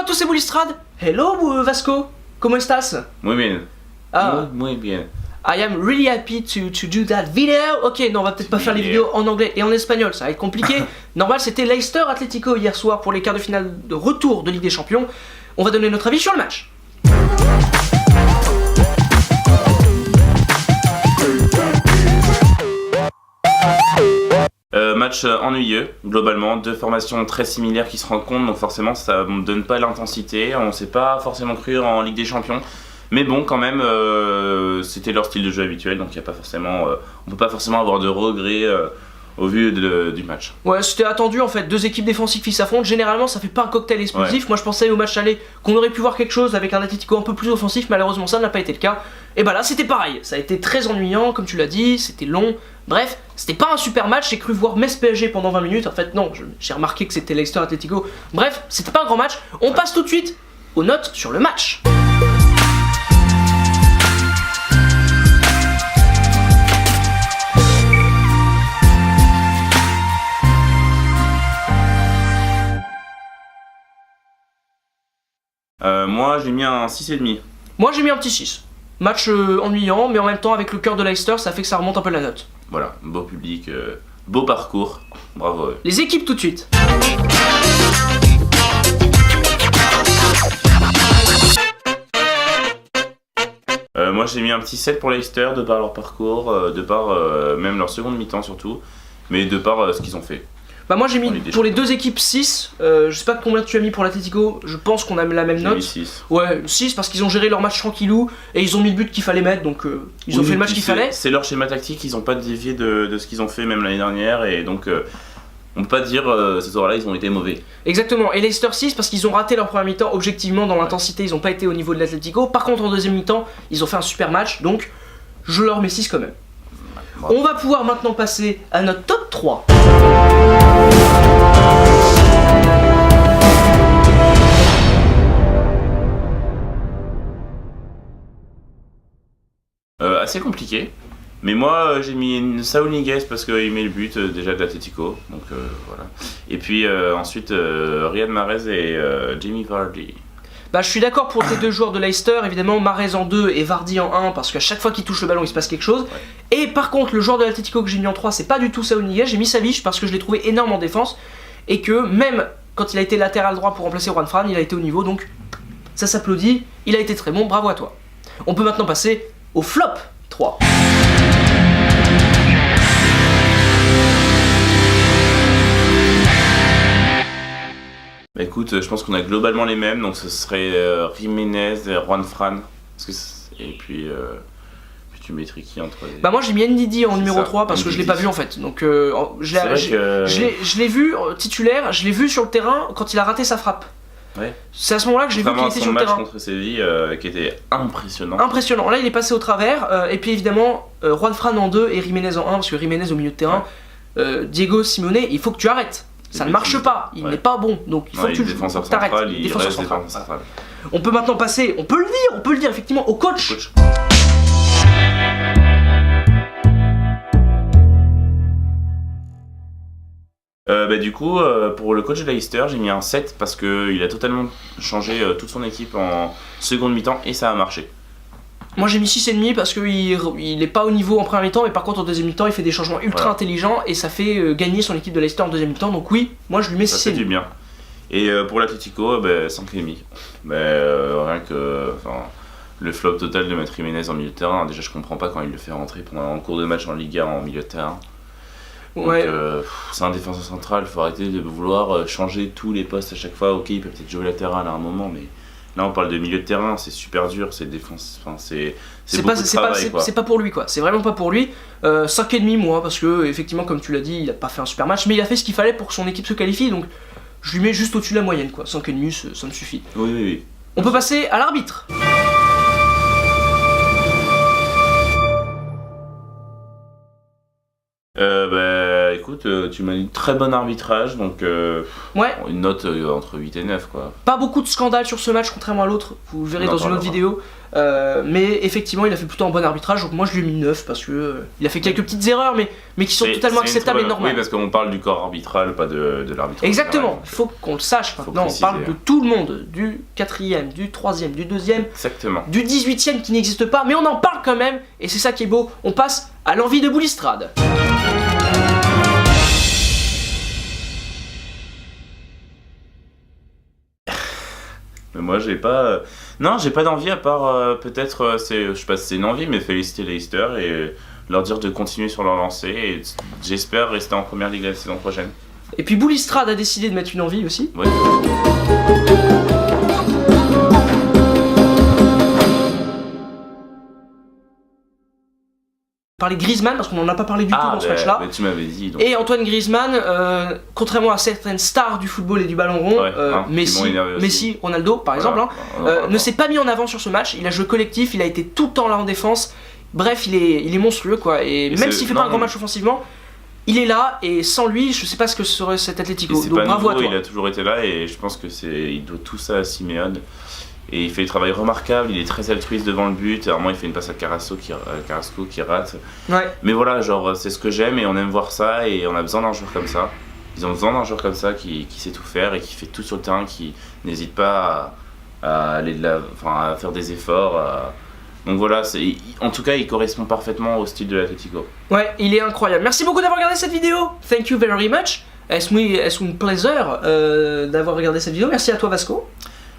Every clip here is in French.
tous, c'est Boulistrade. Hello Vasco, ¿cómo estás? Muy bien. Muy bien. I am really happy to do that video. Ok, non, on va peut-être pas faire les vidéos en anglais et en espagnol, ça va être compliqué. Normal, c'était Leicester Atlético hier soir pour les quarts de finale de retour de Ligue des Champions. On va donner notre avis sur le match. Match ennuyeux, globalement, deux formations très similaires qui se rencontrent, donc forcément ça ne donne pas l'intensité, on ne s'est pas forcément cru en Ligue des Champions, mais bon quand même c'était leur style de jeu habituel, donc y a pas forcément, on peut pas forcément avoir de regrets au vu du match. Ouais, c'était attendu en fait, deux équipes défensives qui s'affrontent, généralement ça fait pas un cocktail explosif. Moi je pensais au match aller qu'on aurait pu voir quelque chose avec un Atlético un peu plus offensif, malheureusement ça n'a pas été le cas. Et bah là c'était pareil, ça a été très ennuyant comme tu l'as dit, c'était long, bref, c'était pas un super match, j'ai cru voir Metz PSG pendant 20 minutes, en fait non, j'ai remarqué que c'était Leicester Atlético, bref, c'était pas un grand match, on passe tout de suite aux notes sur le match. Moi j'ai mis un 6,5. Moi j'ai mis un petit 6. Match ennuyant, mais en même temps avec le cœur de Leicester, ça fait que ça remonte un peu la note. Voilà, beau public, beau parcours, bravo. Les équipes tout de suite. Moi j'ai mis un petit 7 pour Leicester, de par leur parcours, de par même leur seconde mi-temps surtout, mais de par ce qu'ils ont fait. Bah moi j'ai mis pour les deux équipes 6, je sais pas combien tu as mis pour l'Atlético, je pense qu'on a la même note. J'ai mis 6. Ouais, 6 parce qu'ils ont géré leur match tranquillou et ils ont mis le but qu'il fallait mettre, donc ils ont fait le match qu'il fallait. C'est leur schéma tactique, ils ont pas dévié de ce qu'ils ont fait même l'année dernière et donc on peut pas dire ces soirs-là ils ont été mauvais. Exactement, et Leicester 6 parce qu'ils ont raté leur première mi-temps, objectivement dans l'intensité ils ont pas été au niveau de l'Atlético, par contre en deuxième mi-temps ils ont fait un super match, donc je leur mets 6 quand même. Bravo. On va pouvoir maintenant passer à notre top 3. Assez compliqué, mais moi j'ai mis Saúl Ñíguez parce qu'il met le but déjà de l'Atlético, donc voilà. Et puis ensuite Riyad Mahrez et Jamie Vardy. Bah je suis d'accord pour tes deux joueurs de Leicester, évidemment Mahrez en 2 et Vardy en 1 parce qu'à chaque fois qu'il touche le ballon il se passe quelque chose. Ouais. Et par contre le joueur de l'Atlético que j'ai mis en 3 c'est pas du tout Saúl Ñíguez, j'ai mis Savic parce que je l'ai trouvé énorme en défense et que même quand il a été latéral droit pour remplacer Juan Fran, il a été au niveau, donc ça s'applaudit, il a été très bon, bravo à toi. On peut maintenant passer au flop 3. Bah écoute, je pense qu'on a globalement les mêmes, donc ce serait Jiménez et Juan Fran. Et puis tu mettrais qui entre les... Bah moi j'ai mis Ndidi en numéro 3 parce que je l'ai pas vu en fait. Donc je l'ai vu titulaire, je l'ai vu sur le terrain quand il a raté sa frappe. Ouais. C'est à ce moment-là que j'ai vu qu'il était sur le terrain. Match contre Séville qui était impressionnant. Impressionnant, là il est passé au travers, et puis évidemment Juan Fran en 2 et Jiménez en 1 parce que Jiménez au milieu de terrain, Diego Simeone, il faut que tu arrêtes. Ça ne marche pas, il n'est pas bon, donc il faut que tu t'arrêtes. Défenseur central. On peut maintenant passer, on peut le dire effectivement au coach. Du coup, pour le coach de Leicester, j'ai mis un 7 parce qu'il a totalement changé toute son équipe en seconde mi-temps et ça a marché. Moi j'ai mis 6,5 parce qu'il n'est pas au niveau en première mi-temps, mais par contre en deuxième mi-temps il fait des changements ultra intelligents et ça fait gagner son équipe de Leicester en deuxième mi-temps, donc oui, moi je lui mets 6,5. Ça fait du bien. Et pour l'Atlético, 5,5. Rien que le flop total de mettre Jiménez en milieu de terrain, déjà je comprends pas quand il le fait rentrer pendant un cours de match en Liga en milieu de terrain. Ouais. Donc, c'est un défenseur central, il faut arrêter de vouloir changer tous les postes à chaque fois. Ok, il peut peut-être jouer latéral à un moment, mais là on parle de milieu de terrain, c'est super dur, c'est défense, c'est pas pour lui quoi, c'est vraiment pas pour lui. 5,5 moi, parce que effectivement comme tu l'as dit, il a pas fait un super match, mais il a fait ce qu'il fallait pour que son équipe se qualifie, donc je lui mets juste au-dessus de la moyenne quoi, 5,5 ça me suffit. Oui. On peut passer à l'arbitre. écoute, tu m'as dit très bon arbitrage, donc Ouais. une note entre 8 et 9 quoi. Pas beaucoup de scandales sur ce match, contrairement à l'autre, vous le verrez On en dans une autre parlera. vidéo. Mais effectivement, il a fait plutôt un bon arbitrage, donc moi je lui ai mis 9 parce que il a fait quelques petites erreurs, mais qui sont totalement C'est une acceptables très et bonne- normales. Oui, parce qu'on parle du corps arbitral, pas de l'arbitre. Exactement, il faut qu'on le sache Faut maintenant. On préciser, parle de hein. tout le monde, du 4ème, du 3ème, du 2ème, Exactement. du 18ème qui n'existe pas, mais on en parle quand même, et c'est ça qui est beau. On passe à l'envie de Boulistrade. Mais moi j'ai pas. Non, j'ai pas d'envie à part peut-être. Je sais pas si c'est une envie, mais féliciter Leicester et leur dire de continuer sur leur lancée. Et j'espère rester en première ligue la saison prochaine. Et puis Boulistrade a décidé de mettre une envie aussi. Ouais. Parler de Griezmann, parce qu'on n'en a pas parlé du tout dans ce match-là. Tu m'avais dit. Donc. Et Antoine Griezmann, contrairement à certaines stars du football et du ballon rond, Ouais, hein, qui m'ont énervé aussi. Messi, Ronaldo par exemple, ne s'est pas mis en avant sur ce match. Il a joué collectif, il a été tout le temps là en défense. Bref, il est monstrueux quoi. Et même s'il fait pas un grand match offensivement, il est là et sans lui, je sais pas ce que serait cet Atlético. Et c'est Donc pas bravo nouveau, à toi. il a toujours été là et je pense que il doit tout ça à Simeone. Et il fait un travail remarquable, il est très altruiste devant le but. À un moment, il fait une passe à Carrasco qui rate. Ouais. Mais voilà, genre, c'est ce que j'aime et on aime voir ça et on a besoin d'un joueur comme ça. Ils ont besoin d'un joueur comme ça qui sait tout faire et qui fait tout sur le terrain, qui n'hésite pas à aller à faire des efforts. Donc voilà, en tout cas, il correspond parfaitement au style de l'Atlético. Ouais, il est incroyable. Merci beaucoup d'avoir regardé cette vidéo. Thank you very much. Es un plaisir d'avoir regardé cette vidéo. Merci à toi Vasco.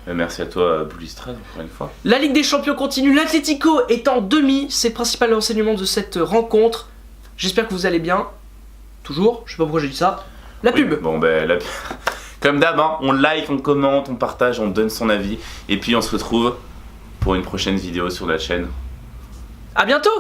Merci à toi, Boulistrade, encore une fois. La Ligue des Champions continue, l'Atlético est en demi, c'est le principal enseignement de cette rencontre. J'espère que vous allez bien. Toujours, je sais pas pourquoi j'ai dit ça. La Oui, pub. Bon, ben, comme d'hab, hein, on like, on commente, on partage, on donne son avis. Et puis on se retrouve pour une prochaine vidéo sur la chaîne. À bientôt.